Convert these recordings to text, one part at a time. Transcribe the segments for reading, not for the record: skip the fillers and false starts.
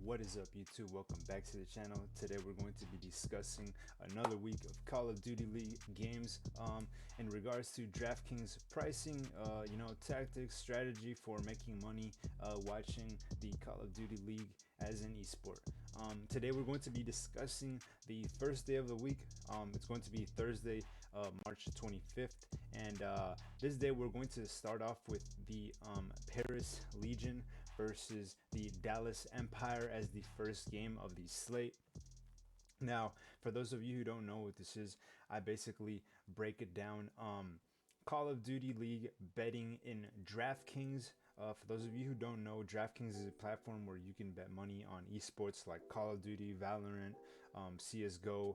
What is up, YouTube? Welcome back to the channel. Today we're going to be discussing another week of Call of Duty League games in regards to Draftkings pricing, tactics, strategy for making money watching the Call of Duty League as an esport. Today we're going to be discussing the first day of the week. It's going to be Thursday, March 25th, and this day we're going to start off with the Paris Legion versus the Dallas Empire as the first game of the slate. Now, for those of you who don't know what this is, I basically break it down. Call of Duty League betting in Draftkings. For those of you who don't know, Draftkings is a platform where you can bet money on esports like Call of Duty, Valorant, CSGO,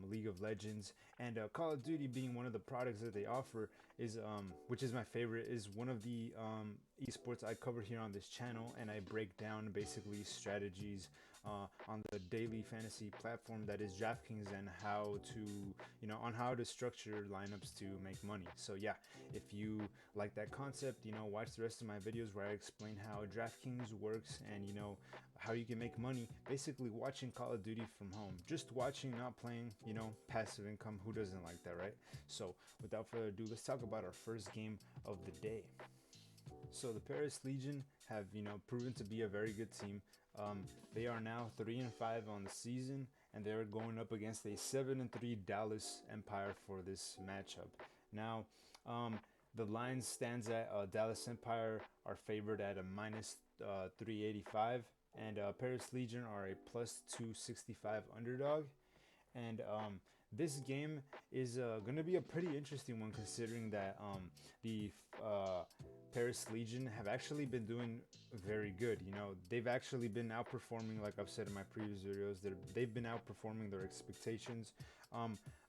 League of Legends, and Call of Duty being one of the products that they offer is, which is my favorite, is one of the esports I cover here on this channel, and I break down basically strategies on the daily fantasy platform that is DraftKings and how to, on how to structure lineups to make money. So yeah, if you like that concept, watch the rest of my videos where I explain how DraftKings works and how you can make money basically watching Call of Duty from home. Just watching, not playing, passive income. Who doesn't like that, right? So without further ado, let's talk about our first game of the day. So the Paris Legion have, proven to be a very good team. They are now 3-5 on the season, and they're going up against a 7-3 Dallas Empire for this matchup. Now, the line stands at Dallas Empire are favored at a minus 385, and Paris Legion are a plus 265 underdog. And this game is going to be a pretty interesting one, considering that the Paris Legion have actually been doing very good. They've actually been outperforming, like I've said in my previous videos, they've been outperforming their expectations.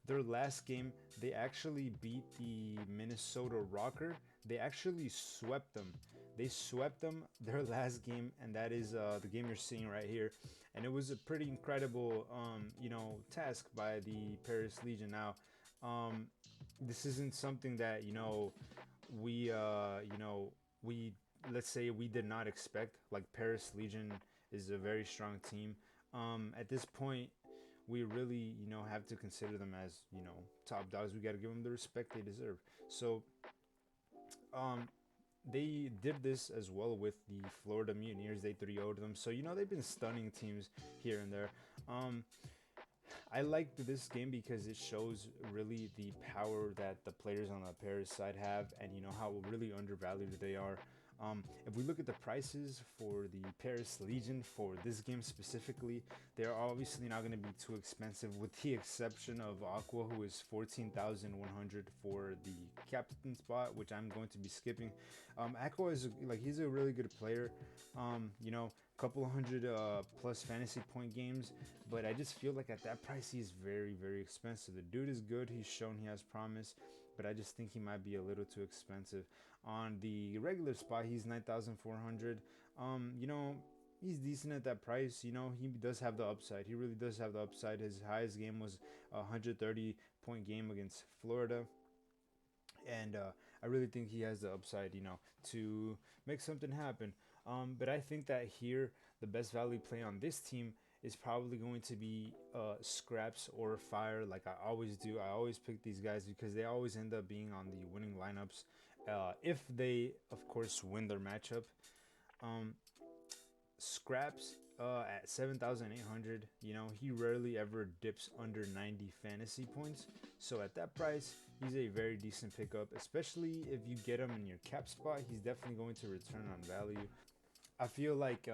Their last game, they actually beat the Minnesota Rocker. They actually swept them. They swept them their last game, and that is the game you're seeing right here. And it was a pretty incredible, task by the Paris Legion. Now, this isn't something that we let's say we did not expect. Like, Paris Legion is a very strong team. At this point, we really, have to consider them as, top dogs. We got to give them the respect they deserve. So, they did this as well with the Florida Mutineers. They 3-0'd them. So, they've been stunning teams here and there. I liked this game because it shows really the power that the players on the Paris side have, and how really undervalued they are. If we look at the prices for the Paris Legion for this game specifically, they're obviously not going to be too expensive, with the exception of Aqua, who is 14,100 for the captain spot, which I'm going to be skipping. Aqua is he's a really good player. Couple hundred plus fantasy point games, but I just feel like at that price he's very, very expensive. The dude is good, he's shown he has promise, but I just think he might be a little too expensive. On the regular spot, he's 9,400. He's decent at that price. He does have the upside. He really does have the upside. His highest game was a 130 point game against Florida. And I really think he has the upside, to make something happen. But I think that here, the best value play on this team is probably going to be Scraps or Fire, like I always do. I always pick these guys because they always end up being on the winning lineups, if they, of course, win their matchup. Scraps at 7,800, he rarely ever dips under 90 fantasy points. So at that price, he's a very decent pickup, especially if you get him in your cap spot. He's definitely going to return on value. I feel like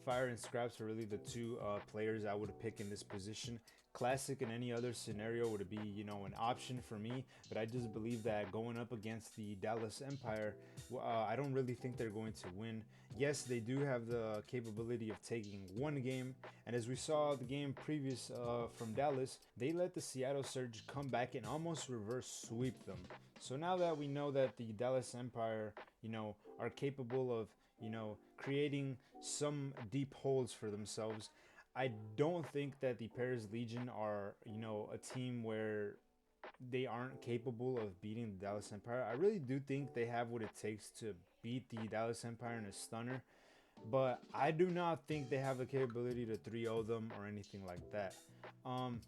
Fire and Scraps are really the two players I would pick in this position. Classic in any other scenario would be, an option for me, but I just believe that going up against the Dallas Empire, I don't really think they're going to win. Yes, they do have the capability of taking one game, and as we saw the game previous from Dallas, they let the Seattle Surge come back and almost reverse sweep them. So now that we know that the Dallas Empire, are capable of, creating some deep holes for themselves, I don't think that the Paris Legion are, a team where they aren't capable of beating the Dallas Empire. I really do think they have what it takes to beat the Dallas Empire in a stunner. but I do not think they have the capability to 3-0 them or anything like that. Um,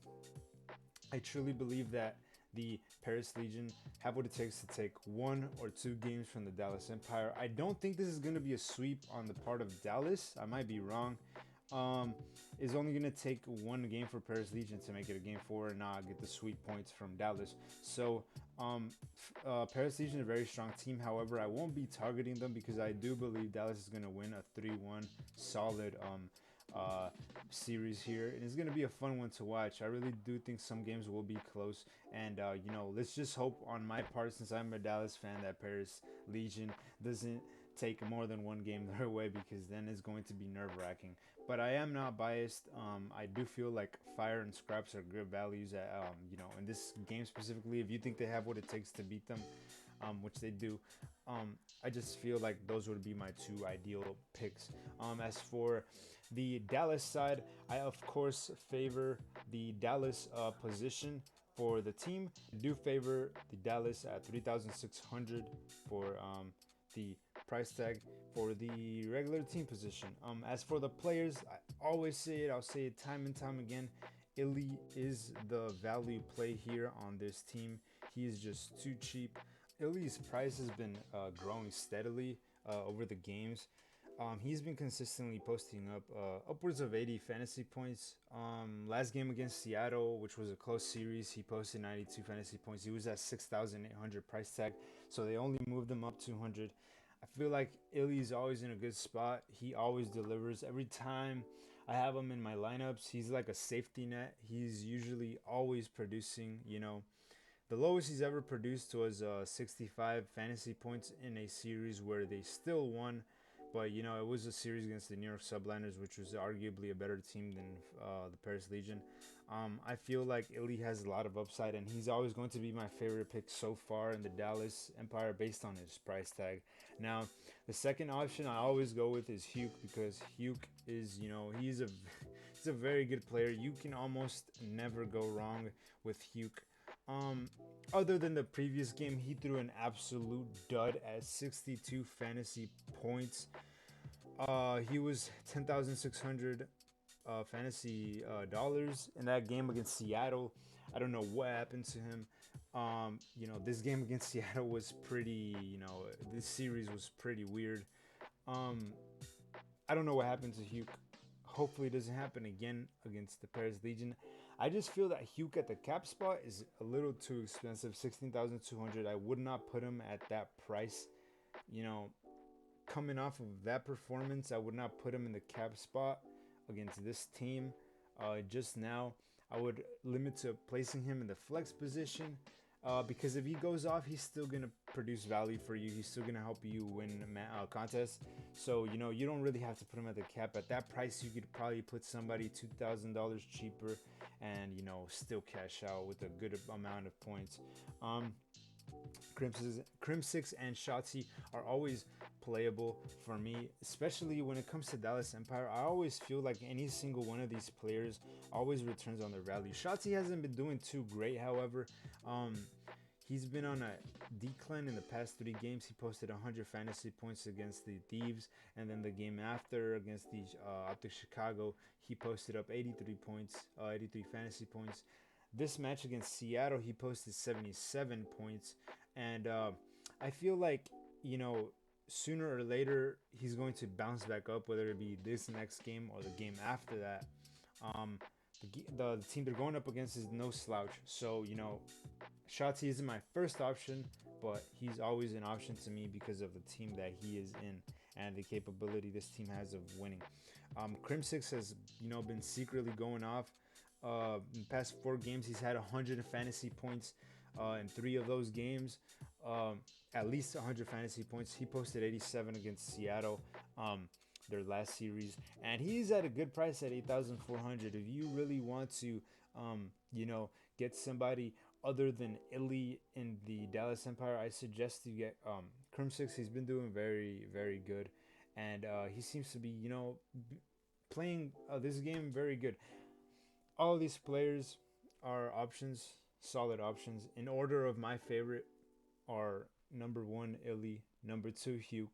I truly believe that the Paris Legion have what it takes to take 1 or 2 games from the Dallas Empire. I don't think this is going to be a sweep on the part of Dallas. I might be wrong. Um, it's only going to take 1 game for Paris Legion to make it a game 4 and not get the sweep points from Dallas. So, Paris Legion is a very strong team. However, I won't be targeting them because I do believe Dallas is going to win a 3-1 solid uh, series here, and it's gonna be a fun one to watch. I really do think some games will be close, and let's just hope on my part, since I'm a Dallas fan, that Paris Legion doesn't take more than 1 game their way because then it's going to be nerve wracking. But I am not biased. I do feel like fire and scraps are good values. In this game specifically, if you think they have what it takes to beat them, which they do. I just feel like those would be my 2 ideal picks. As for the Dallas side, I of course favor the Dallas position for the team. I do favor the Dallas at 3,600 for the price tag for the regular team position. As for the players, I always say it. I'll say it time and time again. Illy is the value play here on this team. He is just too cheap. Illy's price has been growing steadily over the games. He's been consistently posting up upwards of 80 fantasy points. Last game against Seattle, which was a close series, he posted 92 fantasy points. He was at 6,800 price tag, so they only moved him up 200. I feel like Illy's always in a good spot. He always delivers. Every time I have him in my lineups, he's like a safety net. He's usually always producing, the lowest he's ever produced was 65 fantasy points in a series where they still won. But, it was a series against the New York Subliners, which was arguably a better team than the Paris Legion. I feel like Illy has a lot of upside, and he's always going to be my favorite pick so far in the Dallas Empire based on his price tag. Now, the second option I always go with is Hugh, because Hugh is, he's a he's a very good player. You can almost never go wrong with Hugh. Um, Other than the previous game, he threw an absolute dud at 62 fantasy points. He was 10,600 fantasy dollars in that game against Seattle. I don't know what happened to him. This game against Seattle was pretty. This series was pretty weird. Um, I don't know what happened to Hugh. Hopefully, it doesn't happen again against the Paris Legion. I just feel that Hugh at the cap spot is a little too expensive. 16,200. I would not put him at that price. You know, Coming off of that performance, I would not put him in the cap spot against this team. Just now, I would limit to placing him in the flex position. Because if he goes off, he's still gonna produce value for you. He's still gonna help you win contests. So you don't really have to put him at the cap. At that price, you could probably put somebody $2,000 cheaper, and still cash out with a good amount of points. Crim6 and Shotzi are always playable for me, especially when it comes to Dallas Empire. I always feel like any single one of these players always returns on their value. Shotzi hasn't been doing too great, however. He's been on a decline in the past 3 games. He posted 100 fantasy points against the Thieves, and then the game after against the Optic Chicago, he posted up 83 points, 83 fantasy points. This match against Seattle, he posted 77 points, and I feel like sooner or later he's going to bounce back up, whether it be this next game or the game after that. Um, the team they're going up against is no slouch, so Shotzi isn't my first option, but he's always an option to me because of the team that he is in and the capability this team has of winning. Crim6 has been secretly going off. In the past 4 games, he's had 100 fantasy points in 3 of those games. At least 100 fantasy points. He posted 87 against Seattle, their last series, and he's at a good price at 8,400. If you really want to, get somebody other than Illy in the Dallas Empire, I suggest you get Crim6. He's been doing very, very good, and he seems to be, playing this game very good. All these players are options, solid options. In order of my favorite are number 1, Illy, number 2, Hugh,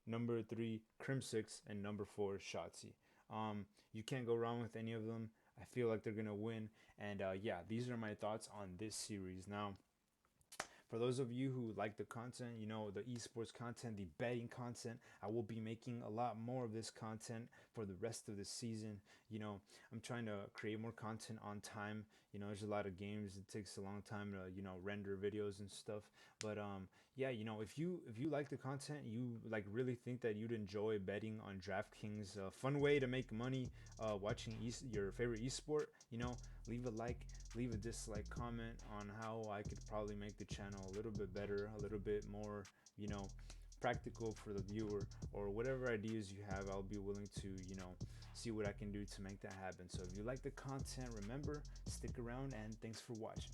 number 3 Crimsix, and number 4 Shotzi. You can't go wrong with any of them. I feel like they're gonna win, and yeah, these are my thoughts on this series. Now, for those of you who like the content, you know, the esports content, the betting content, I will be making a lot more of this content for the rest of the season. You know, I'm trying to create more content on time. You know, there's a lot of games. It takes a long time to, you know, render videos and stuff. But yeah, you know, if you like the content, you like really think that you'd enjoy betting on DraftKings, a fun way to make money, watching your favorite esport. You know, leave a like, leave a dislike, comment on how I could probably make the channel a little bit better, a little bit more, you know, practical for the viewer, or whatever ideas you have. I'll be willing to, you know, see what I can do to make that happen. So if you like the content, remember, stick around, and thanks for watching.